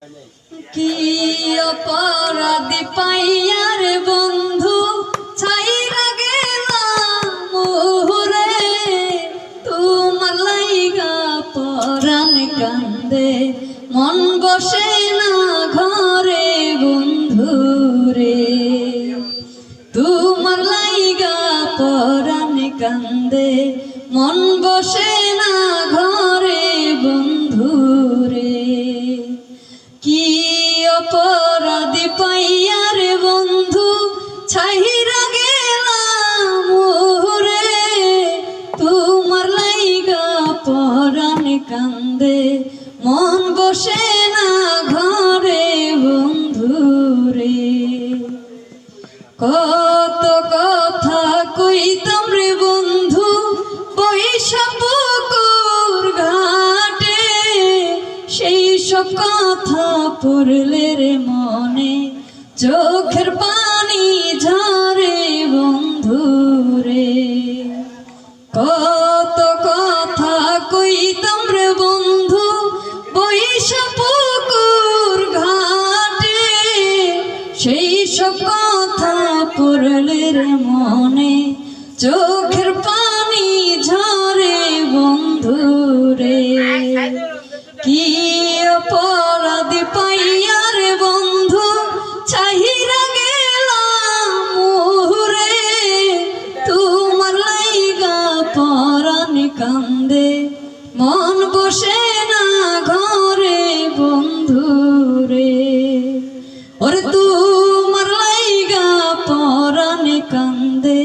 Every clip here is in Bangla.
কি অপরাধী পাইয়ার বন্ধু ছাইরা গেলাম মোরে, তোমার লাইগা পরাণ কান্দে মন বসে না ঘরে বন্ধু রে, তোমার লাইগা পরাণ কান্দে মন বসে না ঘরে বন্ধু রে। কি অপরাধী পাইয়ার বন্ধু ছাইরা গেলাম মোরে, তোমার লাইগা পরাণ কান্দে মন বসে না ঘরে বন্ধু রে। কত কথা কইতাম রে বন্ধু বৈশা পুকুর ঘাটে, সেই সব কথা পড়লে রে মনে চোখের পানি ঝরে বন্ধু রে। কত কথা কইতাম রে বন্ধু বৈশা পুকুর ঘাটে, সেই সব কথা পড়লে রে মনে চোখের পানি ঝরে বন্ধু রে। কি অপরাধী পাইয়ার বন্ধু ছাইরা গেলাম মোরে, তোমার লাইগা পরাণ কান্দে মন বসে না ঘরে বন্ধু রে। ওরে তোমার লাইগা পরাণ কান্দে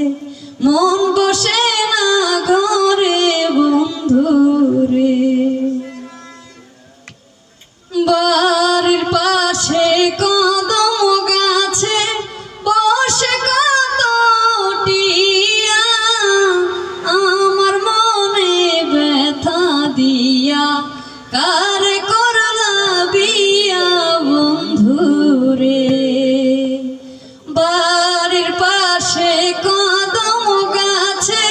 মন বসে না ঘরে বন্ধু রে। বাড়ির পাশে কদম গাছে বসে কত টিয়া, আমার মনে ব্যথা দিয়া কারে করলা বিয়া বন্ধু রে। বাড়ির পাশে কদম গাছে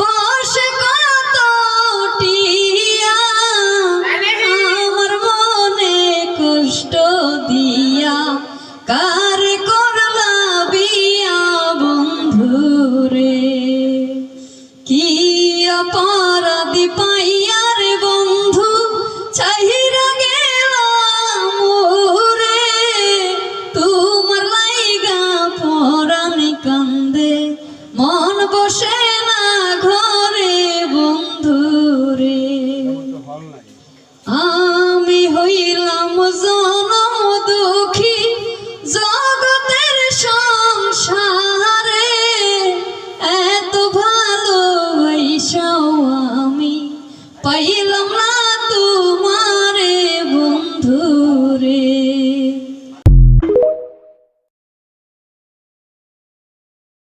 বসে কত টিয়া, আমার মনে কষ্ট দিয়া কারে করলা বিয়া বন্ধু রে। কি অপরাধী পাইয়ার বন্ধু ছাইরা গেলাম মোরে, তোমার লাইগা পরাণ কান্দে মন বসে না ঘরে বন্ধু রে। আমি হইলাম জনম দুঃখী জগতের সংসারে, এত ভালোবাসাও আমি পাইলাম না তোমারে বন্ধু রে।